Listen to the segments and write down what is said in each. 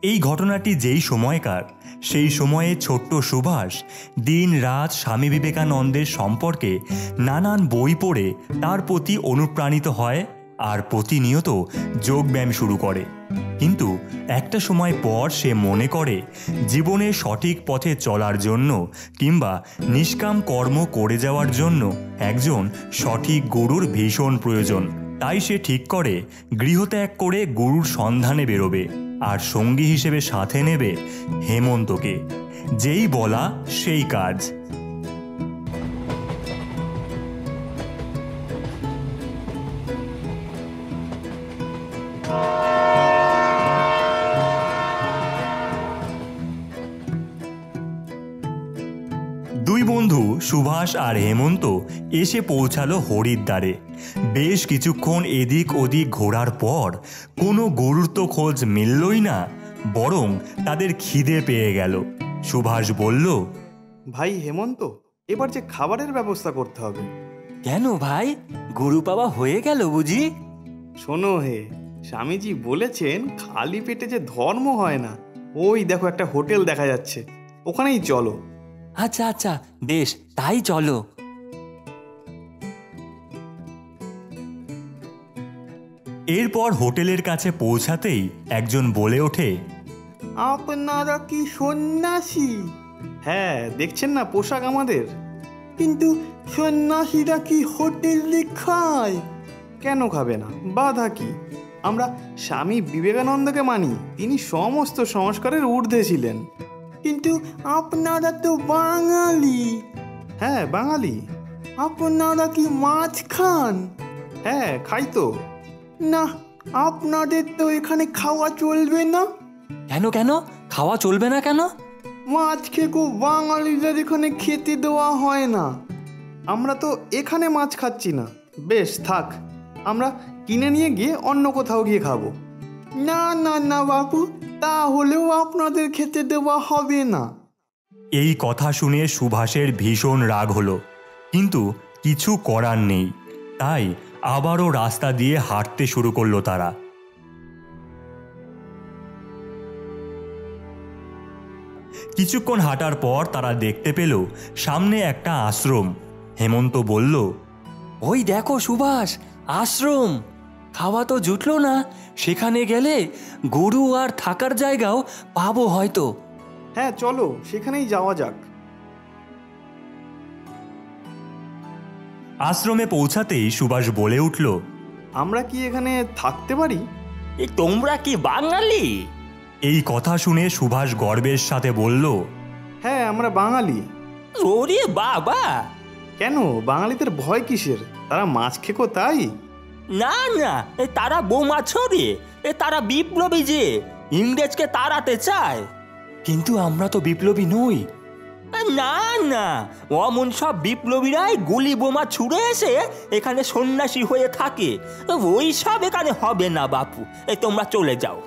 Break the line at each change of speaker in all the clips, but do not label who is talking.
এই ঘটনাটি যেই সময়কার, সেই সময়ে ছোট্ট সুভাষ দিন রাত স্বামী বিবেকানন্দের সম্পর্কে নানান বই পড়ে তার প্রতি অনুপ্রাণিত হয় আর প্রতিনিয়ত যোগব্যায়াম শুরু করে। কিন্তু একটা সময় পর সে মনে করে জীবনে সঠিক পথে চলার জন্য কিংবা নিষ্কাম কর্ম করে যাওয়ার জন্য একজন সঠিক গুরুর ভীষণ প্রয়োজন। তাই সে ঠিক করে গৃহত্যাগ করে গুরুর সন্ধানে বেরোবে আর সঙ্গী হিসেবে সাথে নেবে হেমন্তকে। যেই বলা সেই কাজ। দুই বন্ধু সুভাষ আর হেমন্ত এসে পৌঁছালো হরিদ্বারে। বেশ কিছুক্ষণ এদিক ওদিক ঘোরার পর কোনো গরুর তো খোঁজ মিললই না, বরং তাদের খিদে পেয়ে গেল। সুভাষ বলল,
ভাই হেমন্ত, এবার যে খাবারের ব্যবস্থা করতে হবে।
কেন ভাই, গরু পাওয়া হয়ে গেল বুঝি?
শোনো হে, স্বামীজি বলেছেন খালি পেটে যে ধর্ম হয় না। ওই দেখো একটা হোটেল দেখা যাচ্ছে, ওখানেই চলো।
আচ্ছা আচ্ছা, বেশ, তাই চলো।
এরপর হোটেলের কাছে পৌঁছাতেই একজন বলে ওঠে,
আপনারা কি সন্ন্যাসী?
হ্যাঁ, দেখছেন না পোশাক আমাদের।
কিন্তু সন্ন্যাসীরা কি হোটেলে খায়?
কেন খাবে না, বাধা কি? আমরা স্বামী বিবেকানন্দকে মানি, তিনি সমস্ত সংস্কারের ঊর্ধ্বে ছিলেন।
কিন্তু আপনারা তো বাঙালি।
হ্যাঁ, বাঙালি।
আপনারা কি মাছ খান?
হ্যাঁ, খাই তো।
না, আপনাদের তো এখানে খাওয়া চলবে না।
কেন কেন খাওয়া চলবে না কেন?
মাছ খেকো বাঙালিদের এখানে খেতে দেওয়া হয় না।
আমরা তো এখানে মাছ খাচ্ছি না। বেশ থাক, আমরা কিনে নিয়ে গিয়ে অন্য কোথাও গিয়ে খাবো।
না না না বাবু, তাহলেও আপনাদের খেতে দেওয়া হবে না।
এই কথা শুনে সুভাষের ভীষণ রাগ হলো, কিন্তু কিছু করার নেই। তাই আবারও রাস্তা দিয়ে হাঁটতে শুরু করলো তারা। কিছুক্ষণ হাঁটার পর তারা দেখতে পেল সামনে একটা আশ্রম। হেমন্ত বলল,
ওই দেখো সুভাষ, আশ্রম। খাওয়া তো জুটলো না, সেখানে গেলে গরু আর থাকার জায়গাও পাবো হয়তো।
হ্যাঁ চলো, সেখানেই যাওয়া যাক।
আশ্রমে পৌঁছাতেই সুভাষ বলে উঠল,
আমরা কি এখানে থাকতে পারি?
তোমরা কি বাঙালি?
এই কথা শুনে সুভাষ গর্বের সাথে বলল,
হ্যাঁ, আমরা বাঙালি।
ওরে বাবা!
কেন, বাঙালিদের ভয় কিসের? তারা মাছ খেকো তাই?
না না, তারা বোমা ছড়ে, তারা বিপ্লবী, যে ইংরেজকে তাড়াতে চায়। কিন্তু আমরা তো বিপ্লবী নই। না না, অমন সব বিপ্লবীরাই গুলি বোমা ছুড়ে এসে এখানে সন্ন্যাসী হয়ে থাকে। ওই সব এখানে হবে না বাপু, তোমরা চলে যাও।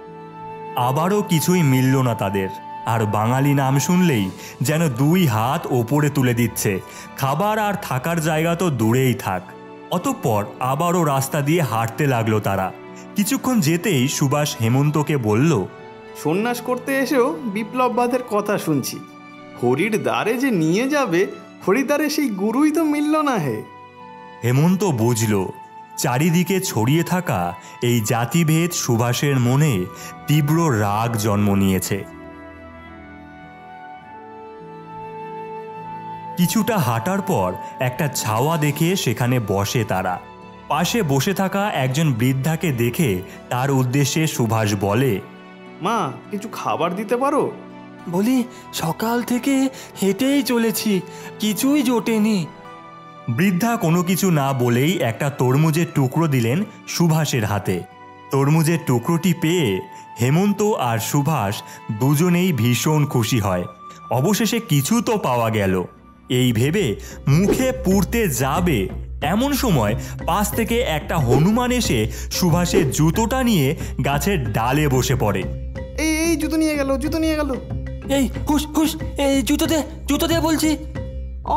আবারও কিছুই মিলল না তাদের। আর বাঙালি নাম শুনলেই যেন দুই হাত ওপরে তুলে দিচ্ছে। খাবার আর থাকার জায়গা তো দূরেই থাক। অতঃপর আবারও রাস্তা দিয়ে হাঁটতে লাগলো তারা। কিছুক্ষণ যেতেই সুভাষ হেমন্তকে বলল,
সন্ন্যাস করতে এসেও বিপ্লববাদের কথা শুনছি। হরির দ্বারে যে নিয়ে যাবে, হরিদ্বারে সেই গুরুই তো মিলল না হে।
হেমন্ত বুঝল চারিদিকে ছড়িয়ে থাকা এই জাতিভেদ সুভাষের মনে তীব্র রাগ জন্ম নিয়েছে। কিছুটা হাঁটার পর একটা ছাওয়া দেখে সেখানে বসে তারা। পাশে বসে থাকা একজন বৃদ্ধাকে দেখে তার উদ্দেশ্যে সুভাষ বলে,
মা, কিছু খাবার দিতে পারো?
বলি, সকাল থেকে হেঁটেই চলেছি, কিছুই জোটেনি।
বৃদ্ধা কোনো কিছু না বলেই একটা তরমুজের টুকরো দিলেন সুভাষের হাতে। তরমুজের টুকরোটি পেয়ে হেমন্ত আর সুভাষ দুজনেই ভীষণ খুশি হয়। অবশেষে কিছু তো পাওয়া গেল। এই ভেবে মুখে পুরতে যাবে এমন সময় পাশ থেকে একটা হনুমান এসে সুভাষের জুতোটা নিয়ে গাছের ডালে বসে পড়ে।
এই জুতো নিয়ে গেল, জুতো নিয়ে গেল।
এই হুস হুস, এই জুতো দে বলছি।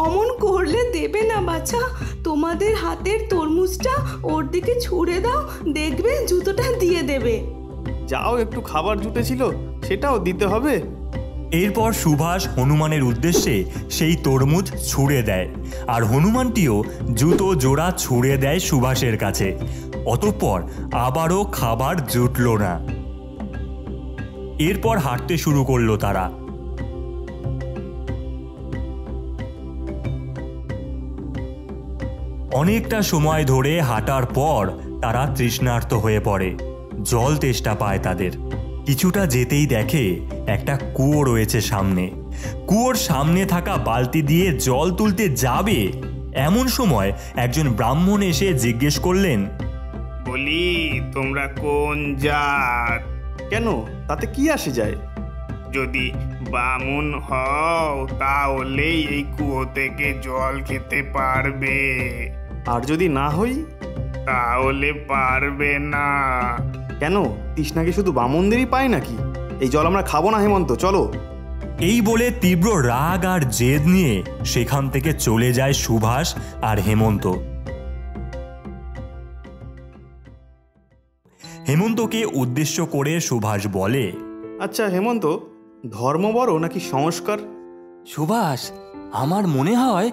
অমন করলে দেবে না বাছা, তোমাদের হাতের তরমুজটা ওর দিকে ছুঁড়ে দাও, দেখবে জুতোটা দিয়ে দেবে।
যাও একটু খাবার জুটেছিল সেটাও দিতে হবে।
এরপর সুভাষ হনুমানের উদ্দেশ্যে সেই তরমুজ ছুঁড়ে দেয়, আর হনুমানটিও জুতো জোড়া ছুঁড়ে দেয় সুভাষের কাছে। অতঃপর আবারও খাবার জুটল না। এরপর হাঁটতে শুরু করলো তারা। অনেকটা সময় ধরে হাঁটার পর তারা তৃষ্ণার্ত হয়ে পড়ে, জল তেষ্টা পায় তাদের। কিছুটা যেতেই দেখে একটা কুয়ো রয়েছে সামনে। কুয়োর সামনে থাকা বালতি দিয়ে জল তুলতে যাবে, এমন সময় একজন ব্রাহ্মণ এসে জিজ্ঞেস করলেন,
বলি তোমরা কোন জাত?
কেন, তাতে কি আসে যায়?
যদি বামুন হও তাহলেই এই কুয়ো থেকে জল খেতে পারবে,
আর যদি না হই?
তাহলে পারবে না।
কেন, তৃষ্ণা কি শুধু বামনদেরই পায় নাকি? এই জল আমরা খাবো না হেমন্ত, চলো।
এই বলে তীব্র রাগ আর জেদ নিয়ে সেখান থেকে চলে যায় সুভাষ আর হেমন্ত। হেমন্তকে উদ্দেশ্য করে সুভাষ বলে,
আচ্ছা হেমন্ত, ধর্ম বড় নাকি সংস্কার?
সুভাষ, আমার মনে হয়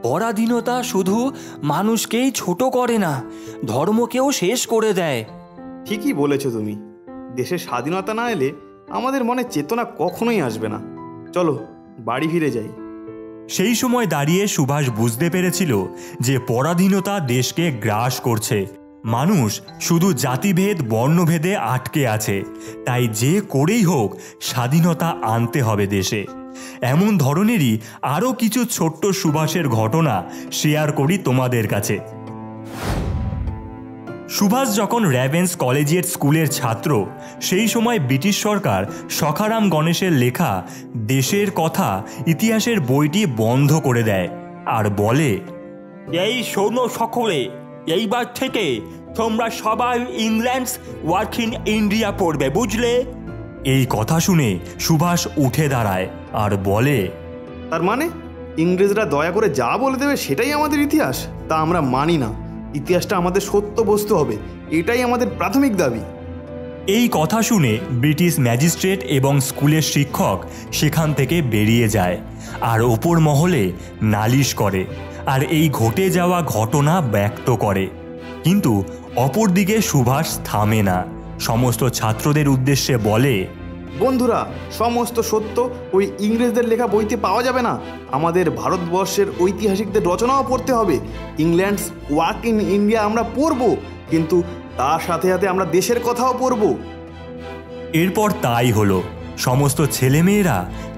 পরাধীনতা শুধু মানুষকেই ছোট করে না, ধর্মকেও শেষ করে দেয়।
ঠিকই বলেছো তুমি। দেশের স্বাধীনতা না এলে আমাদের মনে চেতনা কখনোই আসবে না। চলো বাড়ি ফিরে যাই।
সেই সময় দাঁড়িয়ে সুভাষ বুঝতে পেরেছিল যে পরাধীনতা দেশকে গ্রাস করছে। মানুষ শুধু জাতিভেদ বর্ণভেদে আটকে আছে, তাই যে করেই হোক স্বাধীনতা আনতে হবে দেশে। এমন ধরনেরই আরও কিছু ছোট্ট সুভাষের ঘটনা শেয়ার করি তোমাদের কাছে। সুভাষ যখন র্যাভেন্স কলেজিয়েট স্কুলের ছাত্র, সেই সময় ব্রিটিশ সরকার সখারাম গণেশের লেখা দেশের কথা ইতিহাসের বইটি বন্ধ করে দেয় আর বলে,
এই শোনো সকলে, এইবার থেকে তোমরা সবাই ইংল্যান্ডস ওয়ার্ক ইন ইন্ডিয়া পড়বে, বুঝলে?
এই কথা শুনে সুভাষ উঠে দাঁড়ায় আর বলে,
তার মানে ইংরেজরা দয়া করে যা বলে দেবে সেটাই আমাদের ইতিহাস? তা আমরা মানি না। ইতিহাসটা আমাদের সত্য বস্তু হবে, এটাই আমাদের প্রাথমিক দাবি।
এই কথা শুনে ব্রিটিশ ম্যাজিস্ট্রেট এবং স্কুলের শিক্ষক সেখান থেকে বেরিয়ে যায় আর ওপর মহলে নালিশ করে আর এই ঘটে যাওয়া ঘটনা ব্যক্ত করে। কিন্তু অপরদিকে সুভাষ থামে না, সমস্ত ছাত্রদের উদ্দেশ্যে বলে,
বন্ধুরা, সমস্ত সত্য ওই ইংরেজদের লেখা বইতে পাওয়া যাবে না। আমাদের ভারতবর্ষের ঐতিহাসিকদের রচনাও পড়তে হবে। ইংল্যান্ডস ওয়ার্ক ইন ইন্ডিয়া আমরা পড়ব, কিন্তু তার সাথে সাথে আমরা দেশের কথাও পড়ব।
এরপর তাই হলো। সমস্ত ছেলেমেয়েরা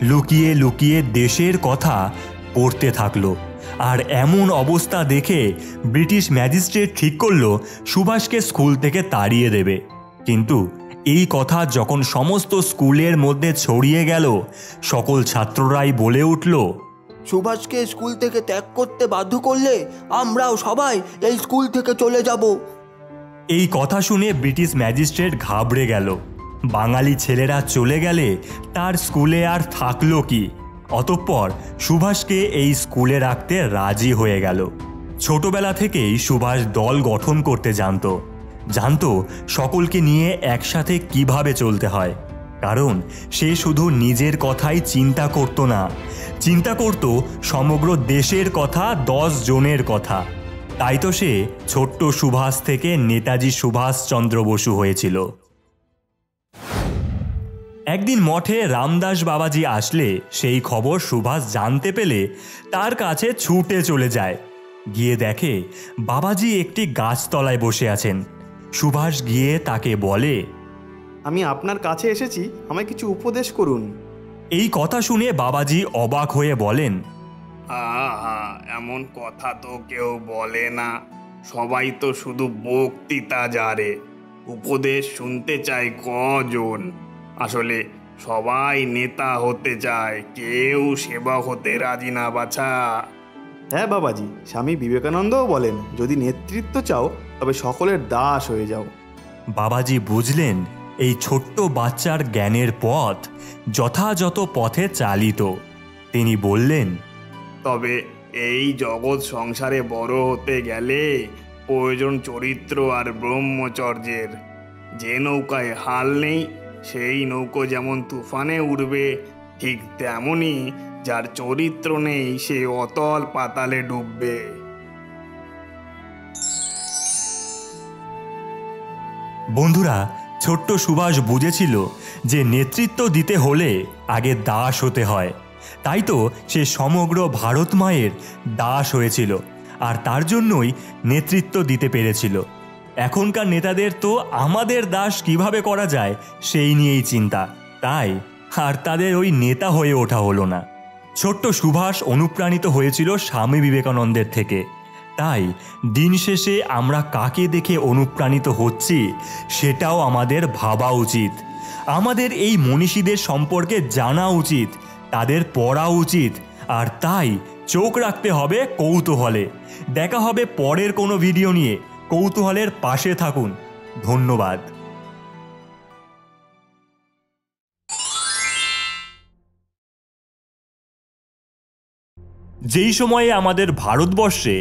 লুকিয়ে লুকিয়ে দেশের কথা পড়তে থাকলো। আর এমন অবস্থা দেখে ব্রিটিশ ম্যাজিস্ট্রেট ঠিক করলো সুভাষকে স্কুল থেকে তাড়িয়ে দেবে। কিন্তু এই কথা যখন সমস্ত স্কুলের মধ্যে ছড়িয়ে গেল, সকল ছাত্ররাই বলে উঠল,
সুভাষকে স্কুল থেকে ত্যাগ করতে বাধ্য করলে আমরাও সবাই এই স্কুল থেকে চলে যাব।
এই কথা শুনে ব্রিটিশ ম্যাজিস্ট্রেট ঘাবড়ে গেল। বাঙালি ছেলেরা চলে গেলে তার স্কুলে আর থাকলো কি? অতঃপর সুভাষকে এই স্কুলে রাখতে রাজি হয়ে গেল। ছোটবেলা থেকেই সুভাষ দল গঠন করতে জানতো সকলকে নিয়ে একসাথে কিভাবে চলতে হয়। কারণ সে শুধু নিজের কথাই চিন্তা করতো না, চিন্তা করত সমগ্র দেশের কথা, 10 জনের কথা। তাই তো সে ছোট্ট সুভাষ থেকে নেতাজি সুভাষচন্দ্র বসু হয়েছিল। একদিন মঠে রামদাস বাবাজি আসলে সেই খবর সুভাষ জানতে পেলে তার কাছে ছুটে চলে যায়। গিয়ে দেখে বাবাজি একটি গাছতলায় বসে আছেন। সুভাষ গিয়ে তাকে বলে,
আমি আপনার কাছে এসেছি, আমায় কিছু উপদেশ করুন।
এই কথা শুনে বাবাজি অবাক হয়ে বলেন,
আহা, এমন কথা তো কেউ বলে না। সবাই তো শুধু বক্তৃতা জারে, উপদেশ শুনতে চায় কজন? আসলে সবাই নেতা হতে চায়, কেউ সেবক হতে রাজি না বাছা।
হ্যাঁ বাবাজি, স্বামী বিবেকানন্দও বলেন, যদি নেতৃত্ব চাও তবে সকলের দাস হয়ে যাও।
বাবাজি বুঝলেন এই ছোট্ট বাচ্চার জ্ঞানের পথ যথাযথ পথে চালিত। তিনি বললেন,
তবে এই জগৎ সংসারে বড় হতে গেলে প্রয়োজন চরিত্র আর ব্রহ্মচর্যের। যে নৌকায় হাল নেই সেই নৌকো যেমন তুফানে উঠবে, ঠিক তেমনই যার চরিত্র নেই সে অতল পাতালে ডুববে।
বন্ধুরা, ছোট্ট সুভাষ বুঝেছিল যে নেতৃত্ব দিতে হলে আগে দাস হতে হয়। তাই তো সে সমগ্র ভারত মায়ের দাস হয়েছিল, আর তার জন্যই নেতৃত্ব দিতে পেরেছিল। এখনকার নেতাদের তো আমাদের দাস কিভাবে করা যায় সেই নিয়েই চিন্তা, তাই আর তাদের ওই নেতা হয়ে ওঠা হলো না। ছোট্ট সুভাষ অনুপ্রাণিত হয়েছিল স্বামী বিবেকানন্দের থেকে। তাই দিন শেষে আমরা কাকে দেখে অনুপ্রাণিত হচ্ছি সেটাও আমাদের ভাবা উচিত। আমাদের এই মনীষীদের সম্পর্কে জানা উচিত, তাদের পড়া উচিত, আর তাই চোখ রাখতে হবে কৌতূহলে। দেখা হবে পরের কোনো ভিডিও নিয়ে। কৌতূহলের পাশে থাকুন। ধন্যবাদ। যেই সময়ে আমাদের ভারতবর্ষে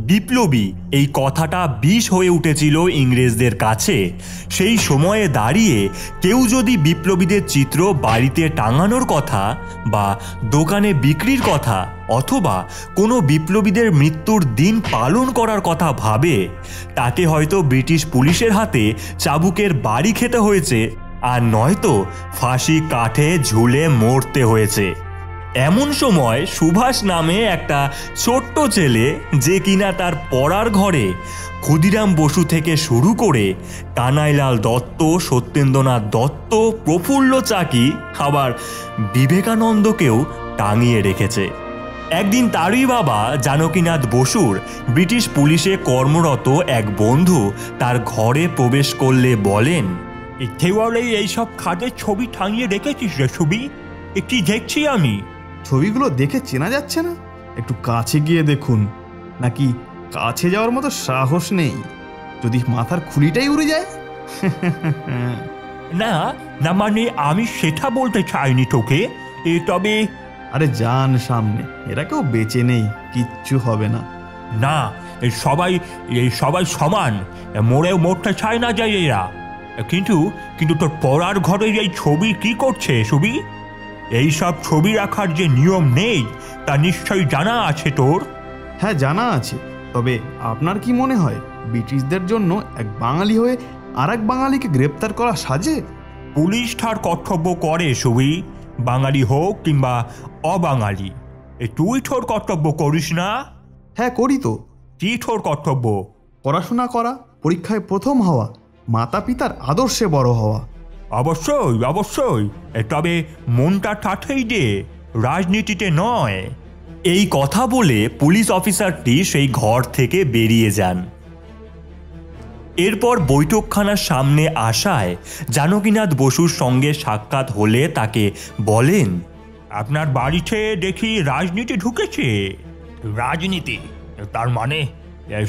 বিপ্লবী এই কথাটা বিষ হয়ে উঠেছিল ইংরেজদের কাছে, সেই সময়ে দাঁড়িয়ে কেউ যদি বিপ্লবীদের চিত্র বাড়িতে টাঙানোর কথা বা দোকানে বিক্রির কথা অথবা কোনো বিপ্লবীদের মৃত্যুর দিন পালন করার কথা ভাবে, তাকে হয়তো ব্রিটিশ পুলিশের হাতে চাবুকের বাড়ি খেতে হয়েছে, আর নয়তো ফাঁসি কাঠে ঝুলে মরতে হয়েছে। এমন সময় সুভাষ নামে একটা ছোট্ট ছেলে, যে কিনা তার পড়ার ঘরে ক্ষুদিরাম বসু থেকে শুরু করে কানাইলাল দত্ত, সত্যেন্দ্রনাথ দত্ত, প্রফুল্ল চাকি, আবার বিবেকানন্দকেও টাঙিয়ে রেখেছে। একদিন তারই বাবা জানকীনাথ বসুর ব্রিটিশ পুলিশে কর্মরত এক বন্ধু তার ঘরে প্রবেশ করলে বলেন,
দেওয়ালে এইসব খাদের ছবি টাঙিয়ে রেখেছিস রে ছবি? কি দেখছি আমি?
ছবিগুলো দেখে চেনা যাচ্ছে না? একটু কাছে গিয়ে দেখুন। নাকি কাছে যাওয়ার মতো সাহস নেই? যদি মাথার খুলিটাই উড়ে যায়?
না না, মানে আমি সেটা বলতে চাইনি তোকে। তবে
আরে যান সামনে, এরা কেউ বেঁচে নেই, কিচ্ছু হবে না।
না, সবাই সমান, মরেও মরতে চায় না যায় এরা। কিন্তু কিন্তু তোর পড়ার ঘরের এই ছবি কি করছে ছবি? এইসব ছবি রাখার যে নিয়ম নেই তা নিশ্চয়ই জানা আছে তোর।
হ্যাঁ জানা আছে, তবে আপনার কি মনে হয় ব্রিটিশদের জন্য এক বাঙালি হয়ে আর এক বাঙালিকে গ্রেপ্তার করা সাজে?
পুলিশ তার কর্তব্য করে ছবি, বাঙালি হোক কিংবা অবাঙালি। তুই তোর কর্তব্য করিস না?
হ্যাঁ করি তো।
কি তোর কর্তব্য?
পড়াশোনা করা, পরীক্ষায় প্রথম হওয়া, মাতা পিতার আদর্শে বড় হওয়া।
অবশ্যই অবশ্যই, তবে মনটা তাতেই দে, রাজনীতিতে নয়।
এই কথা বলে পুলিশ অফিসারটি সেই ঘর থেকে বেরিয়ে যান। এরপর বৈঠকখানার সামনে আসায় জানকীনাথ বসুর সঙ্গে সাক্ষাৎ হলে তাকে বলেন,
আপনার বাড়িতে দেখি রাজনীতি ঢুকেছে। রাজনীতি? তার মানে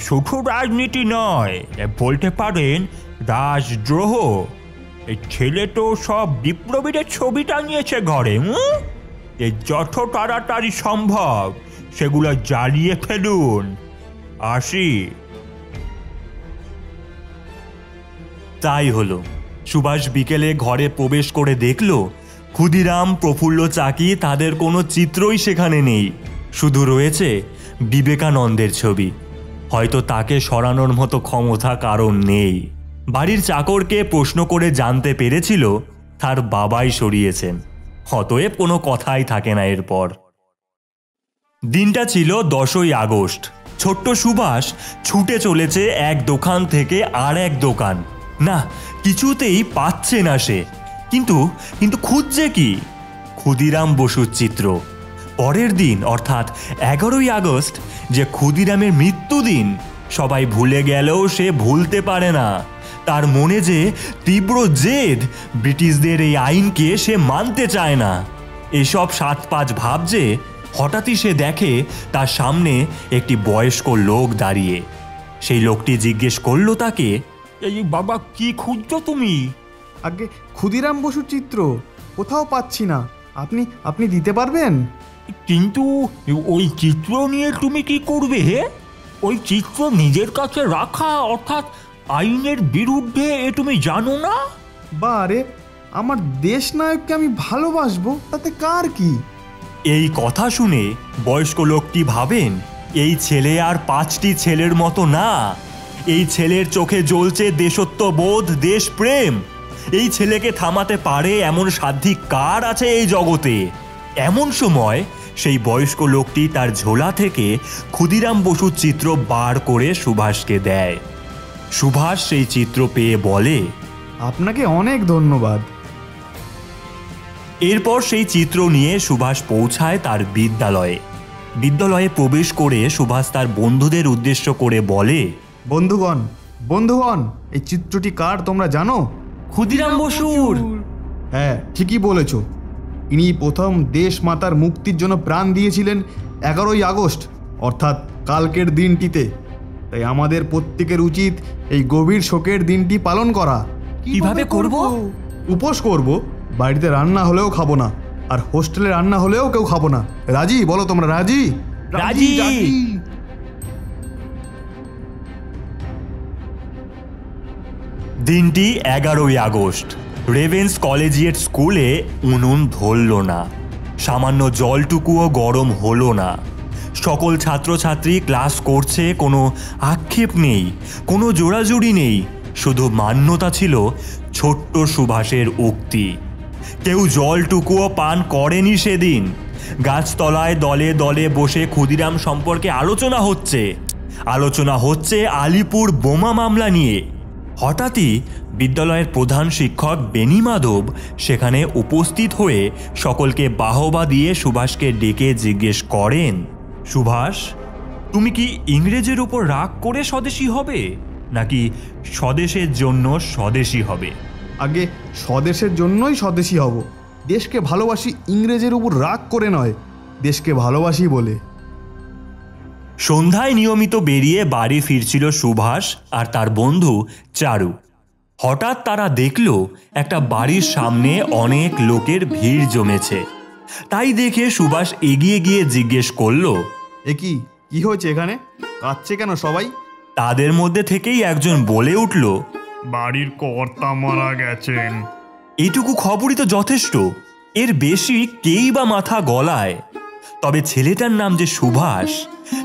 শুধু রাজনীতি নয়, বলতে পারেন রাজদ্রোহ। এই ছেলে তো সব বিপ্লবীদের ছবি টাঙিয়েছে ঘরে। যত তাড়াতাড়ি সম্ভব সেগুলো জ্বালিয়ে ফেলুন। আসি।
তাই হলো। সুভাষ বিকেলে ঘরে প্রবেশ করে দেখল ক্ষুদিরাম, প্রফুল্ল চাকি, তাদের কোনো চিত্রই সেখানে নেই। শুধু রয়েছে বিবেকানন্দের ছবি। হয়তো তাকে সরানোর মতো ক্ষমতা কারণ নেই। বাড়ির চাকরকে প্রশ্ন করে জানতে পেরেছিল তার বাবাই সরিয়েছেন। অতএব কোনো কথাই থাকে না এরপর। দিনটা ছিল 10ই আগস্ট। ছোট্ট সুভাষ ছুটে চলেছে এক দোকান থেকে আর এক দোকান। না, কিছুতেই পাচ্ছে না সে। কিন্তু খুঁজছে কি? ক্ষুদিরাম বসুর চিত্র। পরের দিন অর্থাৎ 11ই আগস্ট, যে ক্ষুদিরামের মৃত্যুদিন, সবাই ভুলে গেলেও সে ভুলতে পারে না। তার মনে যে তীব্র জেদ, ব্রিটিশদের এই আইনকে সে মানতে চায় না। এসব 7-5 ভাবছে, হঠাৎই সে দেখে তার সামনে একটি বয়স্ক লোক দাঁড়িয়ে। সেই লোকটি জিজ্ঞেস করলো তাকে,
এই বাবা, কি খুঁজছো তুমি?
আগে ক্ষুদিরাম বসুর চিত্র কোথাও পাচ্ছি না, আপনি দিতে পারবেন?
কিন্তু ওই চিত্র নিয়ে তুমি কি করবে? ওই চিত্র নিজের কাছে রাখা অর্থাৎ আইনের বিরুদ্ধে এ তুমি জানো না?
বা আরে, আমার দেশ নায়ককে আমি ভালোবাসবো তাতে কার কি?
এই কথা শুনে বয়স্ক লোকটি ভাবেন, এই ছেলে আর 5টি ছেলের মতো না। এই ছেলের চোখে জ্বলছে দেশত্ববোধ, দেশপ্রেম। এই ছেলেকে থামাতে পারে এমন সাধ্যি কার আছে এই জগতে? এমন সময় সেই বয়স্ক লোকটি তার ঝোলা থেকে ক্ষুদিরাম বসুর চিত্র বার করে সুভাষকে দেয়। সুভাষ সেই চিত্র পেয়ে বলে,
আপনাকে অনেক ধন্যবাদ।
এরপর সেই চিত্র নিয়ে সুভাষ পৌঁছায় তার বিদ্যালয়ে। বিদ্যালয়ে প্রবেশ করে সুভাষ তার বন্ধুদের উদ্দেশ্য করে বলে,
বন্ধুগণ, বন্ধুগণ, এই চিত্রটি কার তোমরা জানো?
ক্ষুদিরাম বসুর।
হ্যাঁ, ঠিকই বলেছ। ইনি প্রথম দেশ মাতার মুক্তির জন্য প্রাণ দিয়েছিলেন 11ই আগস্ট, অর্থাৎ কালকের দিনটিতে। তাই আমাদের প্রত্যেকের উচিত এই গভীর শোকের দিনটি পালন করা।
কিভাবে করব?
উপোস করব, বাড়িতে রান্না হলেও খাবো না, আর হোস্টেলে রান্না হলেও কেউ খাবো না। রাজি? বলো তোমরা রাজি?
রাজি। দিনটি 11ই আগস্ট। রেভেন্স কলেজিয়েট স্কুলে উনুন ধরল না, সামান্য জলটুকুও গরম হলো না। সকল ছাত্রছাত্রী ক্লাস করছে, কোনো আক্ষেপ নেই, কোনো জোড়াজুড়ি নেই, শুধু মান্যতা ছিল ছোট্ট সুভাষের উক্তি। কেউ জলটুকুও পান করেনি সেদিন। গাছতলায় দলে দলে বসে ক্ষুদিরাম সম্পর্কে আলোচনা হচ্ছে আলিপুর বোমা মামলা নিয়ে। হঠাৎই বিদ্যালয়ের প্রধান শিক্ষক বেনি মাধব সেখানে উপস্থিত হয়ে সকলকে বাহবা দিয়ে সুভাষকে ডেকে জিজ্ঞেস করেন, সুভাষ, তুমি কি ইংরেজের উপর রাগ করে স্বদেশী হবে, নাকি স্বদেশের জন্য স্বদেশী হবে?
আগে স্বদেশের জন্যই স্বদেশী হব। দেশকে ভালোবাসি, ইংরেজের উপর রাগ করে নয়, দেশকে ভালোবাসি বলে।
সন্ধ্যায় নিয়মিত বেরিয়ে বাড়ি ফিরছিল সুভাষ আর তার বন্ধু চারু। হঠাৎ তারা দেখল একটা বাড়ির সামনে অনেক লোকের ভিড় জমেছে। তাই দেখে সুভাষ এগিয়ে গিয়ে জিজ্ঞেস করলো,
এ কি হয়েছে এখানে? কাঁদছে কেন সবাই?
তাদের মধ্যে থেকেই একজন বলে উঠল,
বাড়ির কর্তা মারা গেছেন।
এটুকু খবরই তো যথেষ্ট, এর বেশি কেই বা মাথা গলায়। তবে ছেলেটার নাম যে সুভাষ,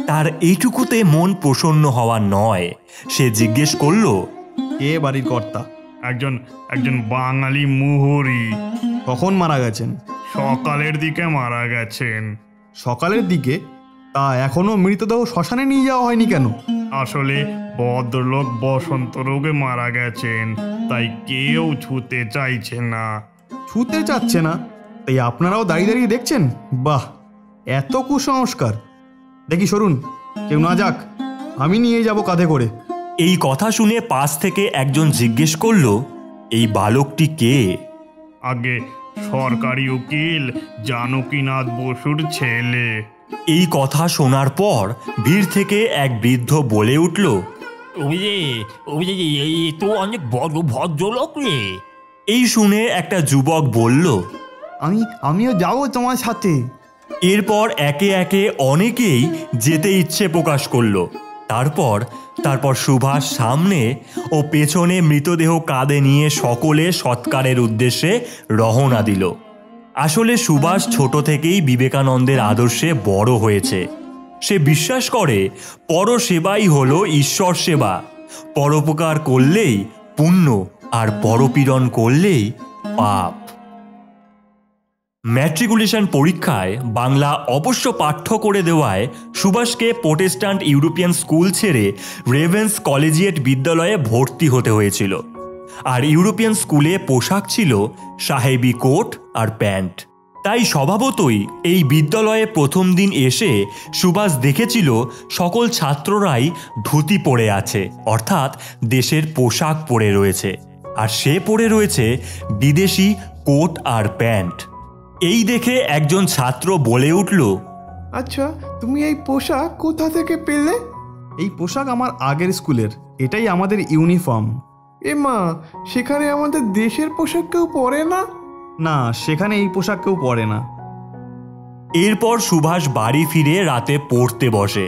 তার এইটুকুতে মন প্রসন্ন হওয়া নয়। সে জিজ্ঞেস করল,
কে বাড়ির কর্তা?
একজন বাঙালি মুহুরি।
কখন মারা গেছেন?
সকালের দিকে মারা গেছেন।
সকালের দিকে? তা এখনো মৃতদেহ শ্মশানে নিয়ে যাওয়া হয়নি কেন?
আসলে ভদ্রলোক বসন্ত রোগে মারা গেছেন, তাই কেউ ছুতে চাইছে না।
ছুতে চাচ্ছে না? তাই আপনারাও দাঁড়িয়ে দাঁড়িয়ে দেখছেন? বাহ, এত কুসংস্কার! দেখি সরুন, কেউ না যাক, আমি নিয়ে যাব কাঁধে করে।
এই কথা শুনে পাশ থেকে একজন জিজ্ঞেস করল, এই বালকটি কে?
আগে সরকারি উকিল জানকীনাথ বসুর ছেলে।
এই কথা শোনার পর ভিড় থেকে এক বৃদ্ধ বলে উঠল,
এই তো অনেক বড় ভদ্রলোক রে।
এই শুনে একটা যুবক বলল,
আমিও যাবো তোমার সাথে।
এরপর একে একে অনেকেই যেতে ইচ্ছে প্রকাশ করলো। তারপর সুভাষ সামনে ও পেছনে মৃতদেহ কাঁধে নিয়ে সকলে সৎকারের উদ্দেশ্যে রওনা দিল। আসলে সুভাষ ছোট থেকেই বিবেকানন্দের আদর্শে বড় হয়েছে। সে বিশ্বাস করে পরসেবাই হলো ঈশ্বর সেবা। পরোপকার করলেই পুণ্য, আর পরপীড়ন করলেই পাপ। ম্যাট্রিকুলেশন পরীক্ষায় বাংলা অবশ্য পাঠ্য করে দেওয়ায় সুভাষকে প্রোটেস্ট্যান্ট ইউরোপিয়ান স্কুল ছেড়ে রেভেন্স কলেজিয়েট বিদ্যালয়ে ভর্তি হতে হয়েছিল। আর ইউরোপিয়ান স্কুলে পোশাক ছিল সাহেবি কোট আর প্যান্ট। তাই স্বভাবতই এই বিদ্যালয়ে প্রথম দিন এসে সুভাষ দেখেছিল সকল ছাত্ররাই ধুতি পরে আছে, অর্থাৎ দেশের পোশাক পরে রয়েছে, আর সে পরে রয়েছে বিদেশি কোট আর প্যান্ট। এই দেখে একজন ছাত্র বলে উঠল,
আচ্ছা, তুমি এই পোশাক কোথা থেকে পেলে?
এই পোশাক আমার আগের স্কুলের, এটাই আমাদের ইউনিফর্ম।
এ মা, সেখানে আমাদের দেশের পোশাক কেউ পরে না?
না, সেখানে এই পোশাক কেউ পরে না।
এরপর সুভাষ বাড়ি ফিরে রাতে পড়তে বসে।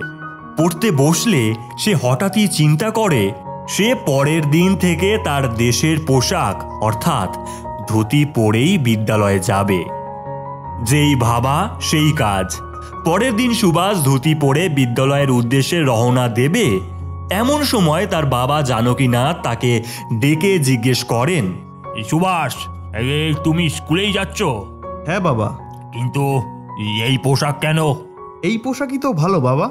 পড়তে বসলে সে হঠাৎই চিন্তা করে, সে পরের দিন থেকে তার দেশের পোশাক অর্থাৎ ধুতি পরেই বিদ্যালয়ে যাবে। যেই ভাবা সেই কাজ। পরের দিন সুভাষ ধুতি পরে বিদ্যালয়ের উদ্দেশ্যে রওনা দেবে। এমন সময় তার বাবা জানকীনাথ তাকে ডেকে জিজ্ঞেস করেন, সুভাষ, এই তুমি স্কুলেই যাচ্ছ?
হ্যাঁ বাবা।
কিন্তু এই পোশাক কেন?
এই পোশাকই তো ভালো বাবা।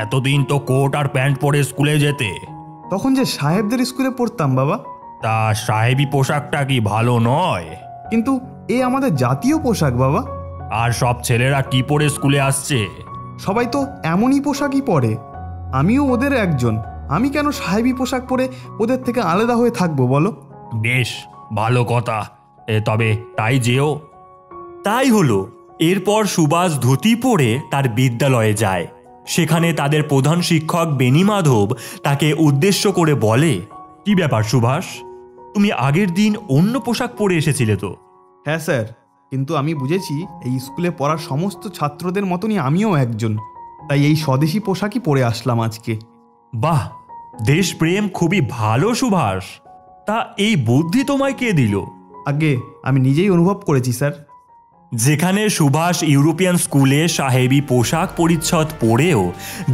এতদিন তো কোট আর প্যান্ট পরে স্কুলে যেতে।
তখন যে সাহেবদের স্কুলে পড়তাম বাবা।
তা সাহেবি পোশাকটা কি ভালো নয়?
কিন্তু এ আমাদের জাতীয় পোশাক বাবা।
আর সব ছেলেরা কি পরে স্কুলে আসছে?
সবাই তো এমনই পোশাকই পরে। আমিও ওদের একজন। আমি কেন সাহেবি পোশাক পরে ওদের থেকে আলাদা হয়ে থাকবো বলো?
বেশ ভালো কথা, তবে তাই যেও। তাই হলো। এরপর সুভাষ ধুতি পরে তার বিদ্যালয়ে যায়। সেখানে তাদের প্রধান শিক্ষক বেণীমাধব তাকে উদ্দেশ্য করে বলে, কি ব্যাপার সুভাষ, তুমি আগের দিন অন্য পোশাক পরে এসেছিলে তো?
হ্যাঁ স্যার, কিন্তু আমি বুঝেছি এই স্কুলে পড়ার সমস্ত ছাত্রদের মতনই আমিও একজন, তাই এই স্বদেশি পোশাকই পরে আসলাম আজকে।
বাহ, দেশপ্রেম খুবই ভালো সুভাষ। তা এই বুদ্ধি তোমায় কে দিল?
আগে আমি নিজেই অনুভব করেছি স্যার।
যেখানে সুভাষ ইউরোপিয়ান স্কুলে সাহেবি পোশাক পরিচ্ছদ পরেও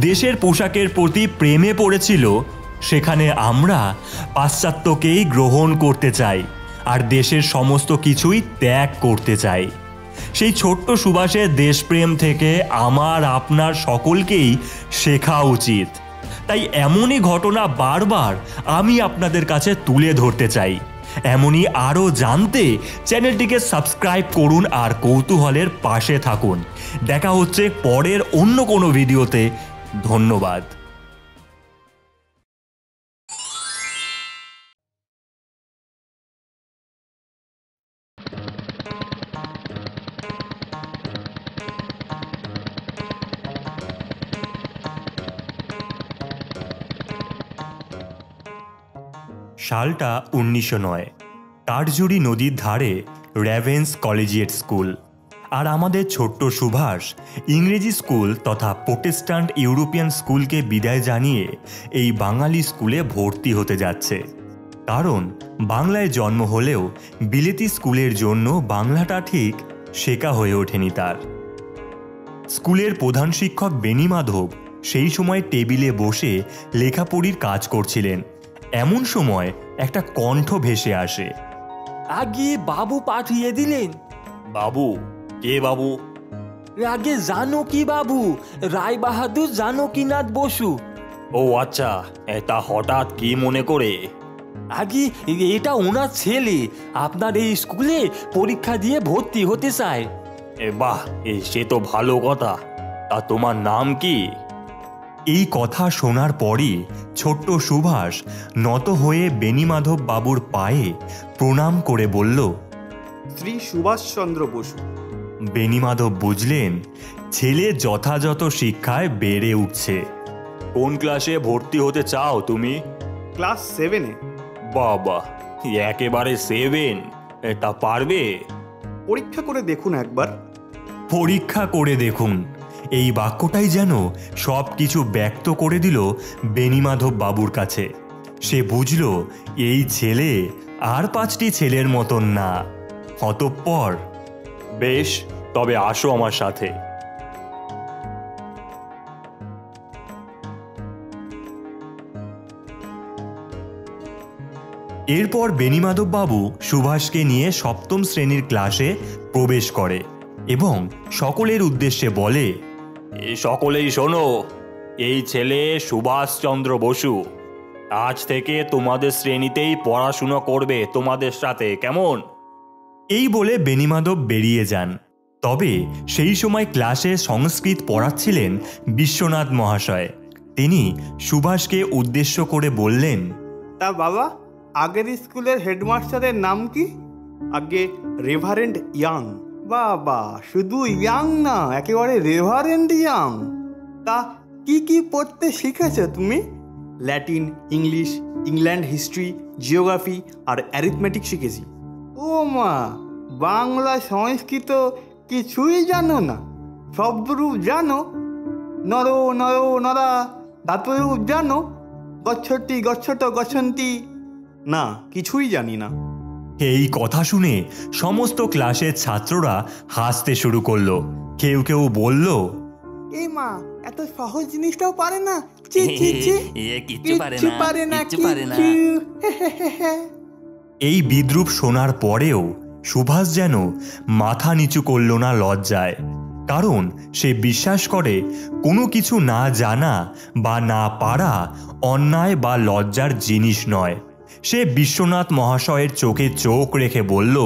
দেশের পোশাকের প্রতি প্রেমে পড়েছিল, সেখানে আমরা পাশ্চাত্যকেই গ্রহণ করতে চাই আর দেশের সমস্ত কিছুই ত্যাগ করতে চাই। সেই ছোট্ট সুভাষের দেশপ্রেম থেকে আমার আপনার সকলকেই শেখা উচিত। তাই এমনই ঘটনা বারবার আমি আপনাদের কাছে তুলে ধরতে চাই। এমনই আরও জানতে চ্যানেলটিকে সাবস্ক্রাইব করুন আর কৌতূহলের পাশে থাকুন। দেখা হচ্ছে পরের অন্য কোনো ভিডিওতে। ধন্যবাদ। সালটা 1909। কাঠজুড়ি নদীর ধারে রেভেন্স কলেজিয়েট স্কুল। আর আমাদের ছোট্ট সুভাষ ইংরেজি স্কুল তথা প্রোটেস্ট্যান্ট ইউরোপিয়ান স্কুলকে বিদায় জানিয়ে এই বাঙালি স্কুলে ভর্তি হতে যাচ্ছে। কারণ বাংলায় জন্ম হলেও বিলেতি স্কুলের জন্য বাংলাটা ঠিক শেখা হয়ে ওঠেনি তার। স্কুলের প্রধান শিক্ষক বেণীমাধব সেই সময় টেবিলে বসে লেখাপড়ির কাজ করছিলেন। এমন সময় একটা কণ্ঠ ভেসে আসে,
আগে বাবু পাঠিয়ে দিলেন।
বাবু? কে বাবু?
আগে জানকী বাবু, রায় বাহাদুর জানকীনাথ বসু।
ও আচ্ছা, তা হঠাৎ কি মনে করে?
আগে এটা ওনার ছেলে, আপনার এই স্কুলে পরীক্ষা দিয়ে ভর্তি হতে চায়।
বাহ, সে তো ভালো কথা। তা তোমার নাম কি? এই কথা শোনার পরই ছোট্ট সুভাষ নত হয়ে বেণীমাধব বাবুর পায়ে প্রণাম করে বলল,
শ্রী সুভাষচন্দ্র বসু।
বেণীমাধব বুঝলেন ছেলে যথাযথ শিক্ষায় বেড়ে উঠছে। কোন ক্লাসে ভর্তি হতে চাও তুমি?
ক্লাস 7-এ।
বাবা, একেবারে 7? তা পারবে?
পরীক্ষা করে দেখুন একবার।
পরীক্ষা করে দেখুন, এই বাক্যটাই যেন সব কিছু ব্যক্ত করে দিল বেণীমাধব বাবুর কাছে। সে বুঝল এই ছেলে আর 5টি ছেলের মতন না। অতঃপর, বেশ, তবে আসো আমার সাথে। এরপর বেণীমাধব বাবু সুভাষকে নিয়ে 7ম শ্রেণীর ক্লাসে প্রবেশ করে এবং সকলের উদ্দেশ্যে বলে, সকলেই শোনো, এই ছেলে সুভাষচন্দ্র বসু আজ থেকে তোমাদের শ্রেণীতেই পড়াশুনো করবে তোমাদের সাথে, কেমন? এই বলে বেণীমাধব বেরিয়ে যান। তবে সেই সময় ক্লাসে সংস্কৃত পড়াচ্ছিলেন বিশ্বনাথ মহাশয়। তিনি সুভাষকে উদ্দেশ্য করে বললেন,
তা বাবা, আগের স্কুলের হেডমাস্টারের নাম কি?
আগে রেভারেন্ড ইয়াং।
বাবা, শুধু ইয়াং না, একেবারে রেভারেন্ড ইয়াং। তা কি কি পড়তে শিখেছো তুমি?
Latin, English, England history, geography আর অ্যারিথমেটিক শিখেছি।
ও মা, বাংলা সংস্কৃত কিছুই জানো না? শব্দরূপ জানো? নর নর নরা ধাতুরূপ জানো? গচ্ছটি গচ্ছত গচ্ছন্তি।
না, কিছুই জানি না।
এই কথা শুনে সমস্ত ক্লাসের ছাত্ররা হাসতে শুরু করলো। কেউ কেউ বলল,
এই মা, এত সহজ জিনিসটাও পারে না। ছি ছি ছি, কিচ্ছু পারে না, কিচ্ছু।
এই বিদ্রূপ শোনার পরেও সুভাষ যেন মাথা নিচু করল না লজ্জায়, কারণ সে বিশ্বাস করে কোনো কিছু না জানা বা না পারা অন্যায় বা লজ্জার জিনিস নয়। সে বিশ্বনাথ মহাশয়ের চোখে চোখ রেখে বলল,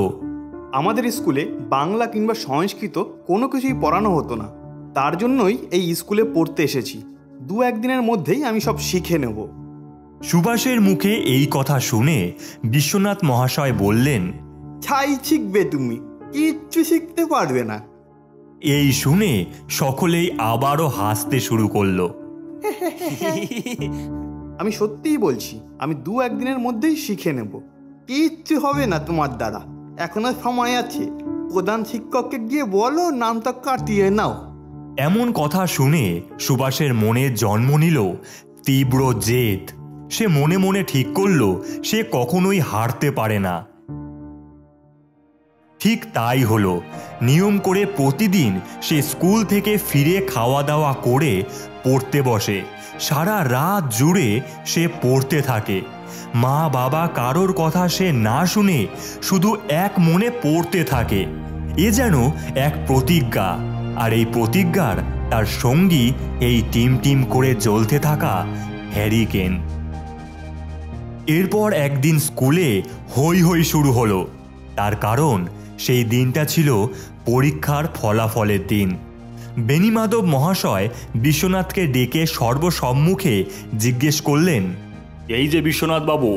আমাদের স্কুলে বাংলা কিংবা সংস্কৃত কোনো কিছুই পড়ানো হতো না, তার জন্যই এই স্কুলে পড়তে এসেছি। 2-1 দিনের মধ্যেই আমি সব শিখে নেব।
সুভাষের মুখে এই কথা শুনে বিশ্বনাথ মহাশয় বললেন,
ছাই শিখবে তুমি, কিচ্ছু শিখতে পারবে না।
এই শুনে সকলেই আবারও হাসতে শুরু করলো।
আমি সত্যিই বলছি, আমি 2-1 দিনের মধ্যেই শিখে নেব।
কিচ্ছু হবে না তোমার দ্বারা, এখনো সময় আছে। প্রধান শিক্ষককে গিয়ে বলো নামটা কাটিয়ে নাও।
এমন কথা শুনে সুভাষের মনে জন্ম নিল তীব্র জেদ। সে মনে মনে ঠিক করল সে কখনোই হারতে পারে না। ঠিক তাই হলো। নিয়ম করে প্রতিদিন সে স্কুল থেকে ফিরে খাওয়া দাওয়া করে পড়তে বসে। সারা রাত জুড়ে সে পড়তে থাকে। মা বাবা কারোর কথা সে না শুনে শুধু এক মনে পড়তে থাকে। এ যেন এক প্রতিজ্ঞা, আর এই প্রতিজ্ঞার তার সঙ্গী এই টিম টিম করে জ্বলতে থাকা হ্যারিকেন। এরপর একদিন স্কুলে হই হই শুরু হলো। তার কারণ সেই দিনটা ছিল পরীক্ষার ফলাফলের দিন। বেণীমাধব মহাশয় বিশ্বনাথকে ডেকে সর্বসম্মুখে জিজ্ঞেস করলেন,
এই যে বিশ্বনাথ বাবু,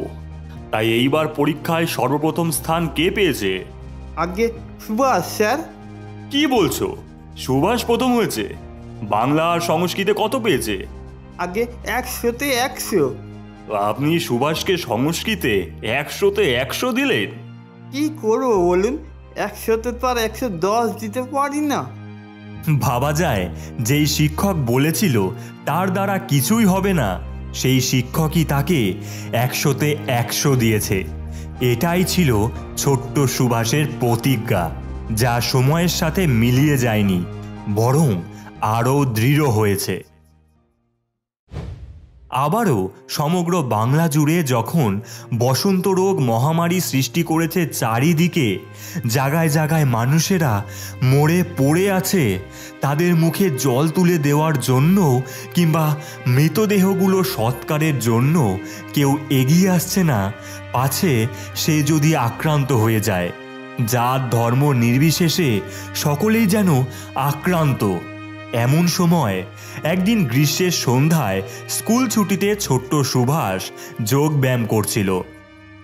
তাই এইবার পরীক্ষায় সর্বপ্রথম স্থান কে পেয়েছে?
আগে সুভাষ স্যার।
কি বলছো? সুভাষ প্রথম হয়েছে? বাংলা আর সংস্কৃতে কত পেয়েছে?
আগে 100-তে 100।
আপনি সুভাষকে সংস্কৃতে 100-তে 100 দিলেন?
কি করবো বলুন, 100-তে তো আর 110 দিতে পারি না।
ভাবা যায় যেই শিক্ষক বলেছিল তার দ্বারা কিছুই হবে না, সেই শিক্ষকই তাকে 100-তে 100 দিয়েছে। এটাই ছিল ছোট্ট সুভাষের প্রতিজ্ঞা, যা সময়ের সাথে মিলিয়ে যায়নি, বরং আরও দৃঢ় হয়েছে। আবারও সমগ্র বাংলা জুড়ে যখন বসন্ত রোগ মহামারী সৃষ্টি করেছে চারিদিকে, জায়গায় জায়গায় মানুষেরা মরে পড়ে আছে, তাদের মুখে জল তুলে দেওয়ার জন্য কিংবা মৃতদেহগুলো সৎকারের জন্য কেউ এগিয়ে আসছে না, পাছে সে যদি আক্রান্ত হয়ে যায়। জাত ধর্ম নির্বিশেষে সকলেই যেন আক্রান্ত। এমন সময় একদিন গ্রীষ্মের সন্ধ্যায় স্কুল ছুটিতে ছোট্ট সুভাষ যোগ ব্যায়াম করছিল।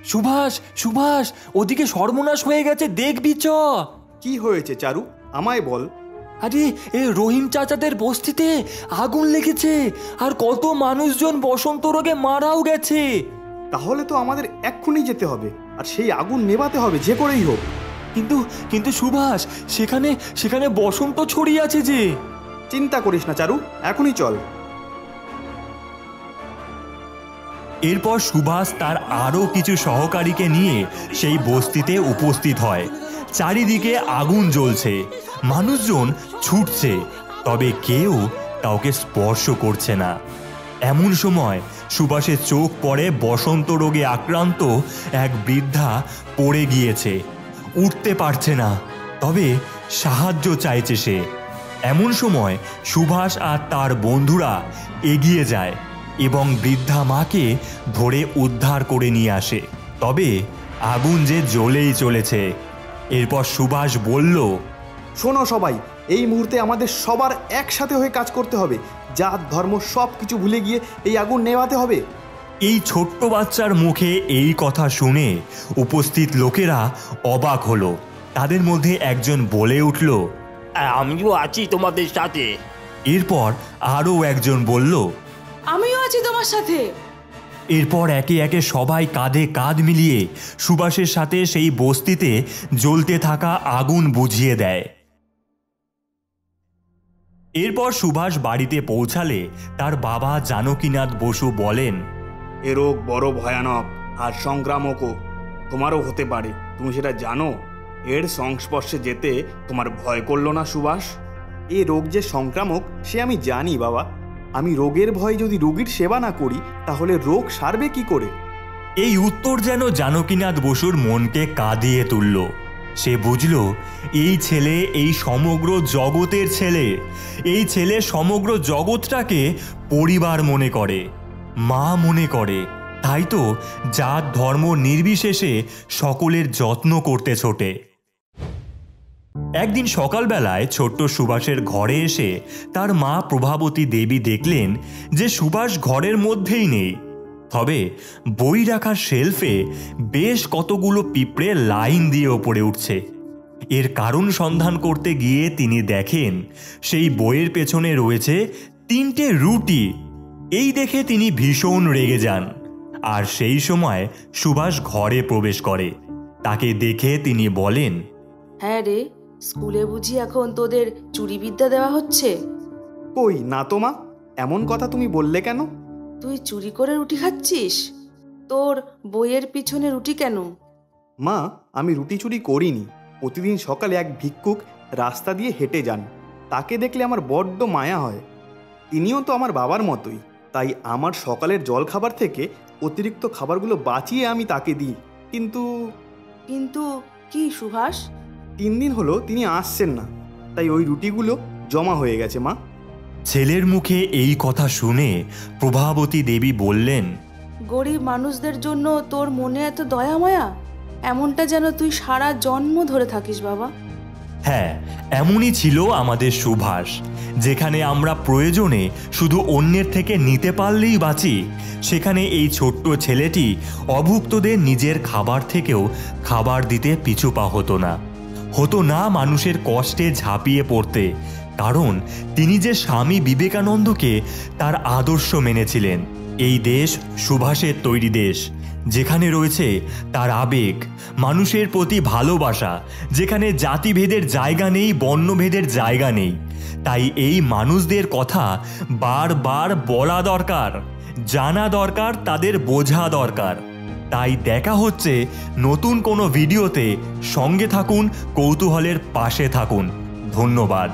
সুভাষ, সুভাষ, ওদিকে সর্বনাশ হয়ে গেছে, দেখবি চ।
কি হয়েছে চারু, আমায় বল।
আরে এই রহিম চাচাদের বস্তিতে আগুন লেগেছে, আর কত মানুষজন বসন্ত রোগে মারাও গেছে।
তাহলে তো আমাদের এক্ষুনি যেতে হবে, আর সেই আগুন নেভাতে হবে যে করেই হোক।
কিন্তু কিন্তু সুভাষ, সেখানে সেখানে বসন্ত ছড়িয়ে আছে যে।
চিন্তা করিস না চারু, এখনই চল।
এরপর সুভাষ তার আরও কিছু সহকারীকে নিয়ে সেই বস্তিতে উপস্থিত হয়। চারিদিকে আগুন জ্বলছে, মানুষজন ছুটছে, তবে কেউ কাউকে স্পর্শ করছে না। এমন সময় সুভাষের চোখ পড়ে বসন্ত রোগে আক্রান্ত এক বৃদ্ধা পড়ে গিয়েছে, উঠতে পারছে না, তবে সাহায্য চাইছে সে। এমন সময় সুভাষ আর তার বন্ধুরা এগিয়ে যায় এবং বৃদ্ধা মাকে ধরে উদ্ধার করে নিয়ে আসে। তবে আগুন যে জ্বলেই চলেছে। এরপর সুভাষ বলল,
শোনো সবাই, এই মুহূর্তে আমাদের সবার একসাথে হয়ে কাজ করতে হবে। জাত ধর্ম সব কিছু ভুলে গিয়ে এই আগুন নেভাতে হবে।
এই ছোট্ট বাচ্চার মুখে এই কথা শুনে উপস্থিত লোকেরা অবাক হলো। তাদের মধ্যে একজন বলে উঠল,
আমিও আছি তোমাদের সাথে।
এরপর আরও একজন বলল,
আমিও আছি তোমার সাথে।
এরপর একে একে সবাই কাঁধে কাঁধ মিলিয়ে সুভাষের সাথে সেই বস্তিতে জ্বলতে থাকা আগুন বুঝিয়ে দেয়। এরপর সুভাষ বাড়িতে পৌঁছালে তার বাবা জানকীনাথ বসু বলেন,
এ রোগ বড় ভয়ানক আর সংক্রামকও। তোমারও হতে পারে, তুমি সেটা জানো? এর সংস্পর্শে যেতে তোমার ভয় করলো না সুভাষ?
এ রোগ যে সংক্রামক সে আমি জানি বাবা। আমি রোগের ভয়ে যদি রোগীর সেবা না করি তাহলে রোগ সারবে কি করে?
এই উত্তর যেন জানকীনাথ বসুর মনকে কাঁদিয়ে তুলল। সে বুঝল এই ছেলে এই সমগ্র জগতের ছেলে। এই ছেলে সমগ্র জগৎটাকে পরিবার মনে করে, মা মনে করে। তাই তো জাত ধর্ম নির্বিশেষে সকলের যত্ন করতে ছোটে। একদিন সকালবেলায় ছোট্ট সুভাষের ঘরে এসে তার মা প্রভাবতী দেবী দেখলেন যে সুভাষ ঘরের মধ্যেই নেই। তবে বই রাখার শেলফে বেশ কতগুলো পিঁপড়ে লাইন দিয়ে ওপরে উঠছে। এর কারণ সন্ধান করতে গিয়ে তিনি দেখেন সেই বইয়ের পেছনে রয়েছে 3টে রুটি। এই দেখে তিনি ভীষণ রেগে যান। আর সেই সময় সুভাষ ঘরে প্রবেশ করে। তাকে দেখে তিনি বলেন,
হ্যাঁ রে, স্কুলে বুঝি এখন তোদের চুরিবিদ্যা দেওয়া হচ্ছে?
কই না তো মা, এমন কথা তুমি বললে কেন?
তুই চুরি করে রুটি খাচ্ছিস? তোর বইয়ের পিছনে রুটি কেন?
মা, আমি রুটি চুরি করিনি। প্রতিদিন সকালে এক ভিক্ষুক রাস্তা দিয়ে হেঁটে যান, তাকে দেখলে আমার বড্ড মায়া হয়। তিনিও তো আমার বাবার মতোই, তাই আমার সকালের জল খাবার থেকে অতিরিক্ত খাবারগুলো বাঁচিয়ে আমি তাকে দিই। কিন্তু
কিন্তু কি সুভাষ?
3 দিন হলো তিনি আসছেন না, তাই ওই রুটিগুলো জমা হয়ে গেছে মা।
ছেলের মুখে এই কথা শুনে প্রভাবতী দেবী বললেন,
গরিব মানুষদের জন্য তোর মনে এত দয়া মায়া? এমনটা যেন তুই সারা জন্ম ধরে থাকিস বাবা।
হ্যাঁ, এমনই ছিল আমাদের সুভাষ। যেখানে আমরা প্রয়োজনে শুধু অন্যের থেকে নিতে পারলেই বাঁচি, সেখানে এই ছোট্ট ছেলেটি অভুক্তদের নিজের খাবার থেকেও খাবার দিতে পিছু পা হতো না মানুষের কষ্টে ঝাঁপিয়ে পড়তে। কারণ তিনি যে স্বামী বিবেকানন্দকে তার আদর্শ মেনেছিলেন। এই দেশ সুভাষের তৈরি দেশ, যেখানে রয়েছে তার আবেগ, মানুষের প্রতি ভালোবাসা, যেখানে জাতিভেদের জায়গা নেই, বর্ণভেদের জায়গা নেই। তাই এই মানুষদের কথা বারবার বলা দরকার, জানা দরকার, তাদের বোঝা দরকার। তাই দেখা হচ্ছে নতুন কোনো ভিডিওতে। সঙ্গে থাকুন, কৌতূহলের পাশে থাকুন। ধন্যবাদ।